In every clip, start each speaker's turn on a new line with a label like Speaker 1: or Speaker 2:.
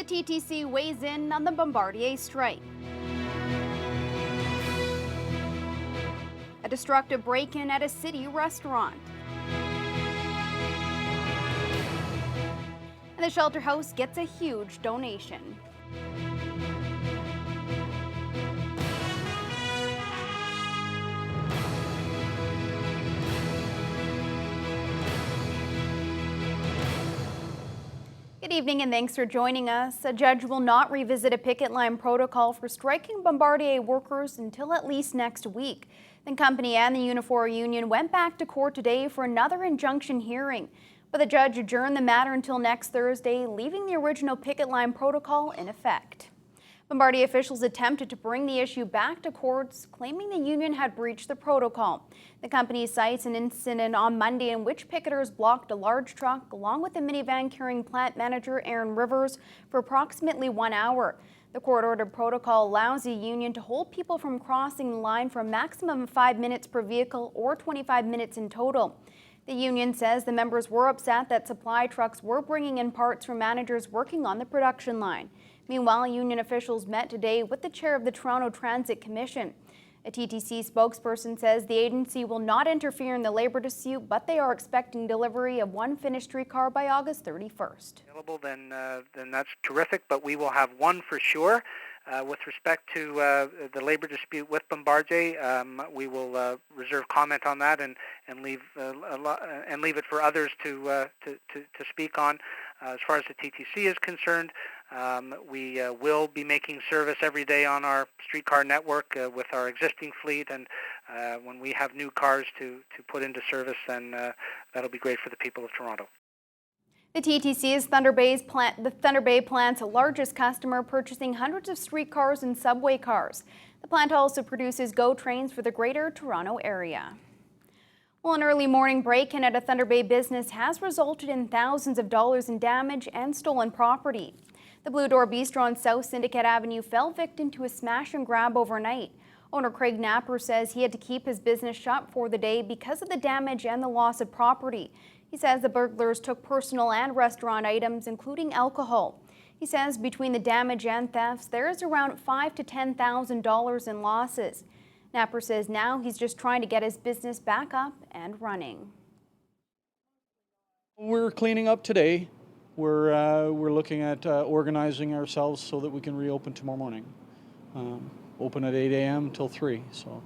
Speaker 1: TTC weighs in on the Bombardier strike. A destructive break-in at a city restaurant. And the shelter house gets a huge donation. Good evening and thanks for joining us. A judge will not revisit a picket line protocol for striking Bombardier workers until at least next week. The company and the Unifor Union went back to court today for another injunction hearing, but the judge adjourned the matter until next Thursday, leaving the original picket line protocol in effect. Bombardier officials attempted to bring the issue back to courts, claiming the union had breached the protocol. The company cites an incident on Monday in which picketers blocked a large truck along with a minivan carrying plant manager Aaron Rivers for approximately 1 hour. The court-ordered protocol allows the union to hold people from crossing the line for a maximum of 5 minutes per vehicle or 25 minutes in total. The union says the members were upset that supply trucks were bringing in parts for managers working on the production line. Meanwhile, union officials met today with the chair of the Toronto Transit Commission. A TTC spokesperson says the agency will not interfere in the labor dispute, but they are expecting delivery of one finished streetcar by August 31st.
Speaker 2: Then that's terrific, but we will have one for sure. With respect to the labor dispute with Bombardier, we will reserve comment on that and leave it for others to speak on. As far as the TTC is concerned, we will be making service every day on our streetcar network with our existing fleet, and when we have new cars to put into service, then that'll be great for the people of Toronto.
Speaker 1: The TTC is the Thunder Bay plant's largest customer, purchasing hundreds of streetcars and subway cars. The plant also produces GO trains for the Greater Toronto Area. Well, an early morning break-in at a Thunder Bay business has resulted in thousands of dollars in damage and stolen property. The Blue Door Bistro on South Syndicate Avenue fell victim to a smash and grab overnight. Owner Craig Napper says he had to keep his business shut for the day because of the damage and the loss of property. He says the burglars took personal and restaurant items, including alcohol. He says between the damage and thefts, there is around $5,000 to $10,000 in losses. Napper says now he's just trying to get his business back up and running.
Speaker 3: We're cleaning up today. We're looking at organizing ourselves so that we can reopen tomorrow morning. Open at 8 a.m. till 3. So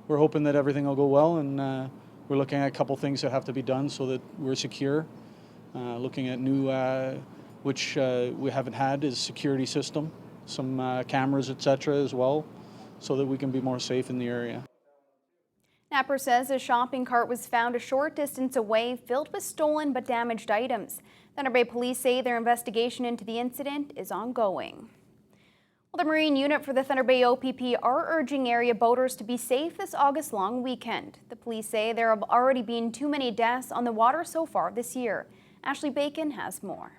Speaker 3: we're hoping that everything will go well, and we're looking at a couple things that have to be done so that we're secure. Looking at new, which we haven't had, is security system, some cameras, etc. as well, so that we can be more safe in the area.
Speaker 1: Napper says a shopping cart was found a short distance away, filled with stolen but damaged items. Thunder Bay police say their investigation into the incident is ongoing. Well, the Marine Unit for the Thunder Bay OPP are urging area boaters to be safe this August long weekend. The police say there have already been too many deaths on the water so far this year. Ashley Bacon has more.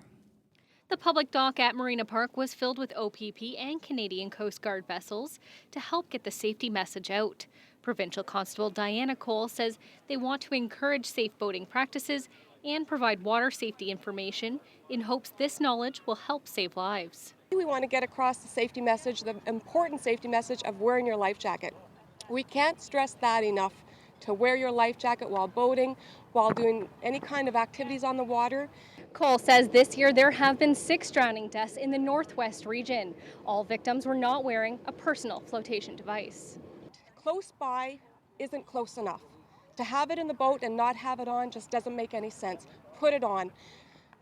Speaker 4: The public dock at Marina Park was filled with OPP and Canadian Coast Guard vessels to help get the safety message out. Provincial Constable Diana Cole says they want to encourage safe boating practices and provide water safety information in hopes this knowledge will help save lives.
Speaker 5: We want to get across the safety message, the important safety message of wearing your life jacket. We can't stress that enough, to wear your life jacket while boating, while doing any kind of activities on the water.
Speaker 4: Cole says this year there have been 6 drowning deaths in the Northwest region. All victims were not wearing a personal flotation device.
Speaker 5: Close by isn't close enough. To have it in the boat and not have it on just doesn't make any sense. Put it on.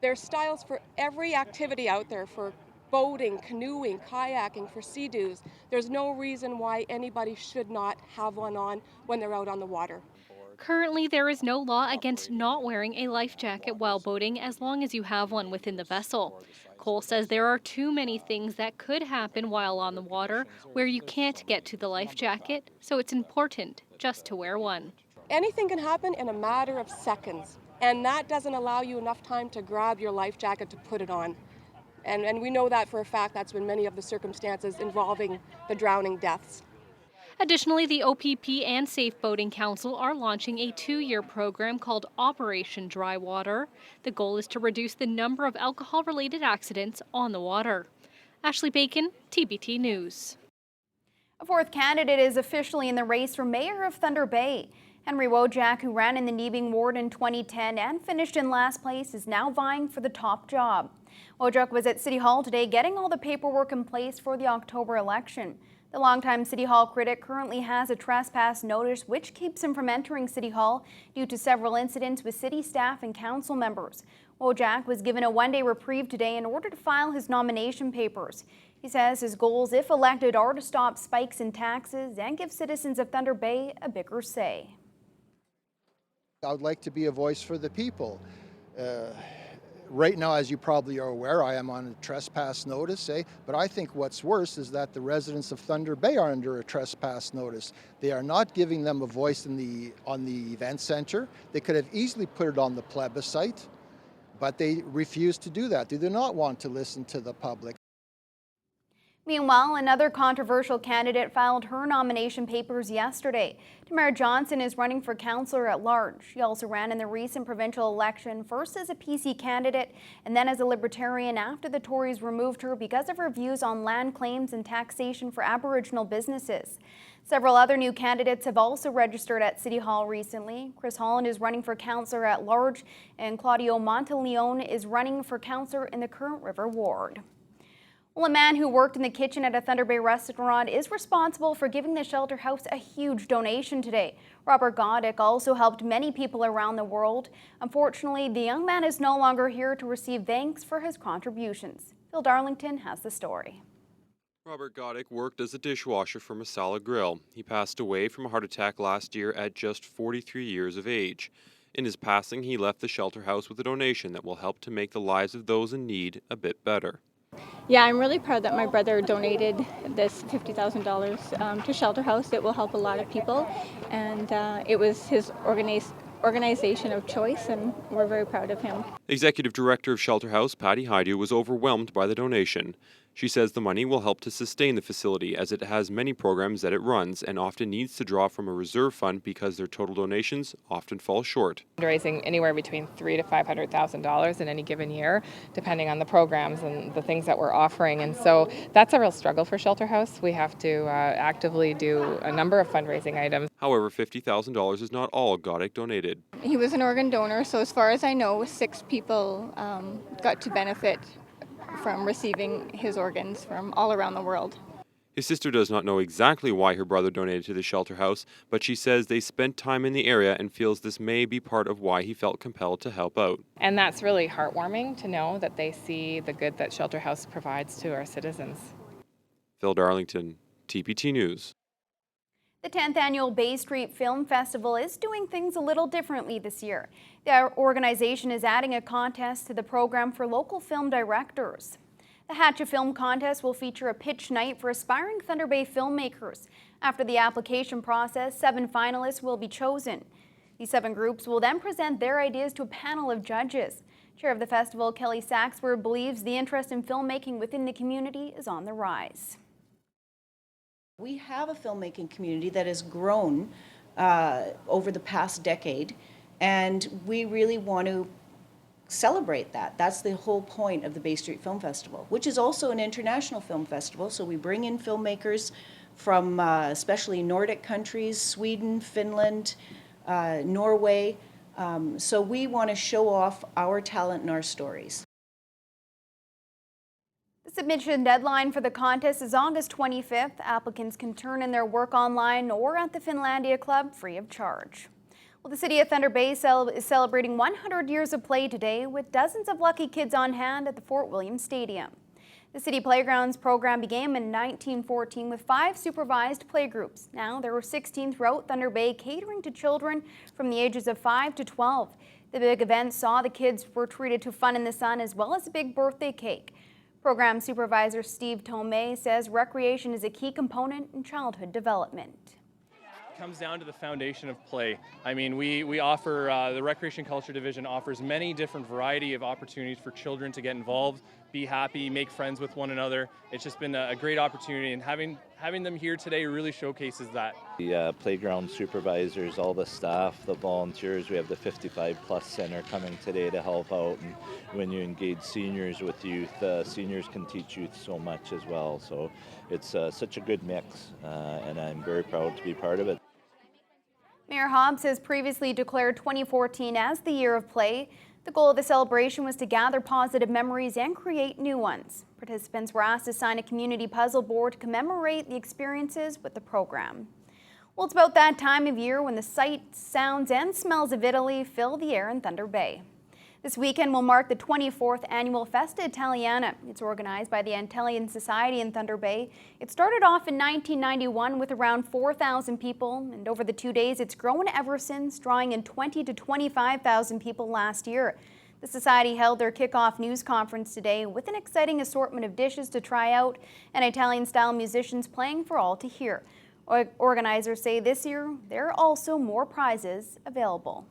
Speaker 5: There's styles for every activity out there, for boating, canoeing, kayaking, for sea-doos. There's no reason why anybody should not have one on when they're out on the water.
Speaker 4: Currently, there is no law against not wearing a life jacket while boating as long as you have one within the vessel. Cole says there are too many things that could happen while on the water where you can't get to the life jacket, so it's important just to wear one.
Speaker 5: Anything can happen in a matter of seconds, and that doesn't allow you enough time to grab your life jacket to put it on. And we know that for a fact. That's been many of the circumstances involving the drowning deaths.
Speaker 4: Additionally, the OPP and Safe Boating Council are launching a 2-year program called Operation Dry Water. The goal is to reduce the number of alcohol-related accidents on the water. Ashley Bacon, TBT News.
Speaker 1: A fourth candidate is officially in the race for mayor of Thunder Bay. Henry Wojak, who ran in the Nebing ward in 2010 and finished in last place, is now vying for the top job. Wojak was at City Hall today getting all the paperwork in place for the October election. The longtime City Hall critic currently has a trespass notice which keeps him from entering City Hall due to several incidents with city staff and council members. Wojak was given a one-day reprieve today in order to file his nomination papers. He says his goals, if elected, are to stop spikes in taxes and give citizens of Thunder Bay a bigger say.
Speaker 6: I would like to be a voice for the people. Right now, as you probably are aware, I am on a trespass notice, but I think what's worse is that the residents of Thunder Bay are under a trespass notice. They are not giving them a voice on the event center. They could have easily put it on the plebiscite, but they refuse to do that. They do not want to listen to the public.
Speaker 1: Meanwhile, another controversial candidate filed her nomination papers yesterday. Tamara Johnson is running for councillor at large. She also ran in the recent provincial election, first as a PC candidate and then as a Libertarian after the Tories removed her because of her views on land claims and taxation for Aboriginal businesses. Several other new candidates have also registered at City Hall recently. Chris Holland is running for councillor at large, and Claudio Monteleone is running for councillor in the Current River ward. Well, a man who worked in the kitchen at a Thunder Bay restaurant is responsible for giving the shelter house a huge donation today. Robert Goddick also helped many people around the world. Unfortunately, the young man is no longer here to receive thanks for his contributions. Phil Darlington has the story.
Speaker 7: Robert Goddick worked as a dishwasher for Masala Grill. He passed away from a heart attack last year at just 43 years of age. In his passing, he left the shelter house with a donation that will help to make the lives of those in need a bit better.
Speaker 8: Yeah, I'm really proud that my brother donated this $50,000 to Shelter House. It will help a lot of people, and it was his organization of choice, and we're very proud of him.
Speaker 7: Executive Director of Shelter House, Patty Haidu, was overwhelmed by the donation. She says the money will help to sustain the facility as it has many programs that it runs and often needs to draw from a reserve fund because their total donations often fall short.
Speaker 9: Raising anywhere between $300,000 to $500,000 in any given year, depending on the programs and the things that we're offering. And so that's a real struggle for Shelter House. We have to actively do a number of fundraising items.
Speaker 7: However, $50,000 is not all Goddick donated.
Speaker 8: He was an organ donor, so as far as I know, 6 people got to benefit from receiving his organs from all around the world.
Speaker 7: His sister does not know exactly why her brother donated to the shelter house, but she says they spent time in the area and feels this may be part of why he felt compelled to help out.
Speaker 9: And that's really heartwarming to know that they see the good that Shelter House provides to our citizens.
Speaker 7: Phil Darlington, TBT News.
Speaker 1: The 10th annual Bay Street Film Festival is doing things a little differently this year. The organization is adding a contest to the program for local film directors. The Hatch a Film contest will feature a pitch night for aspiring Thunder Bay filmmakers. After the application process, 7 finalists will be chosen. These 7 groups will then present their ideas to a panel of judges. Chair of the festival, Kelly Saxford, believes the interest in filmmaking within the community is on the rise.
Speaker 10: We have a filmmaking community that has grown over the past decade, and we really want to celebrate that. That's the whole point of the Bay Street Film Festival, which is also an international film festival. So we bring in filmmakers from especially Nordic countries, Sweden, Finland, Norway. So we want to show off our talent and our stories.
Speaker 1: The submission deadline for the contest is August 25th. Applicants can turn in their work online or at the Finlandia Club free of charge. Well, the City of Thunder Bay is celebrating 100 years of play today with dozens of lucky kids on hand at the Fort William Stadium. The City Playgrounds program began in 1914 with 5 supervised playgroups. Now there are 16 throughout Thunder Bay catering to children from the ages of 5 to 12. The big event saw the kids were treated to fun in the sun as well as a big birthday cake. Program Supervisor Steve Tomei says recreation is a key component in childhood development.
Speaker 11: It comes down to the foundation of play. I mean, we offer, the Recreation Culture Division offers many different variety of opportunities for children to get involved be happy, make friends with one another. It's just been a great opportunity, and having them here today really showcases that.
Speaker 12: The playground supervisors, all the staff, the volunteers, we have the 55 plus center coming today to help out, and when you engage seniors with youth, seniors can teach youth so much as well. So it's such a good mix, and I'm very proud to be part of it.
Speaker 1: Mayor Hobbs has previously declared 2014 as the year of play. The goal of the celebration was to gather positive memories and create new ones. Participants were asked to sign a community puzzle board to commemorate the experiences with the program. Well, it's about that time of year when the sights, sounds, and smells of Italy fill the air in Thunder Bay. This weekend will mark the 24th annual Festa Italiana. It's organized by the Italian Society in Thunder Bay. It started off in 1991 with around 4,000 people, and over the 2 days it's grown ever since, drawing in 20 to 25,000 people last year. The Society held their kickoff news conference today with an exciting assortment of dishes to try out and Italian-style musicians playing for all to hear. Organizers say this year there are also more prizes available.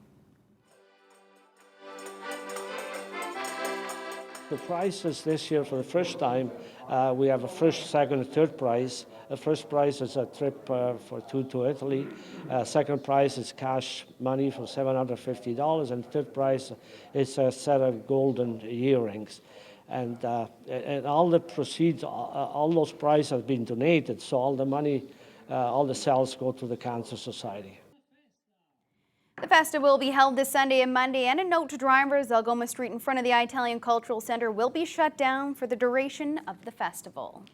Speaker 13: The prizes this year, for the first time, we have a first, second, and third prize. The first prize is a trip for two to Italy. Second prize is cash money for $750, and third prize is a set of golden earrings. And all the proceeds, all those prizes have been donated, so all the money, all the sales go to the Cancer Society.
Speaker 1: The Festa will be held this Sunday and Monday, and a note to drivers, Algoma Street in front of the Italian Cultural Center will be shut down for the duration of the festival.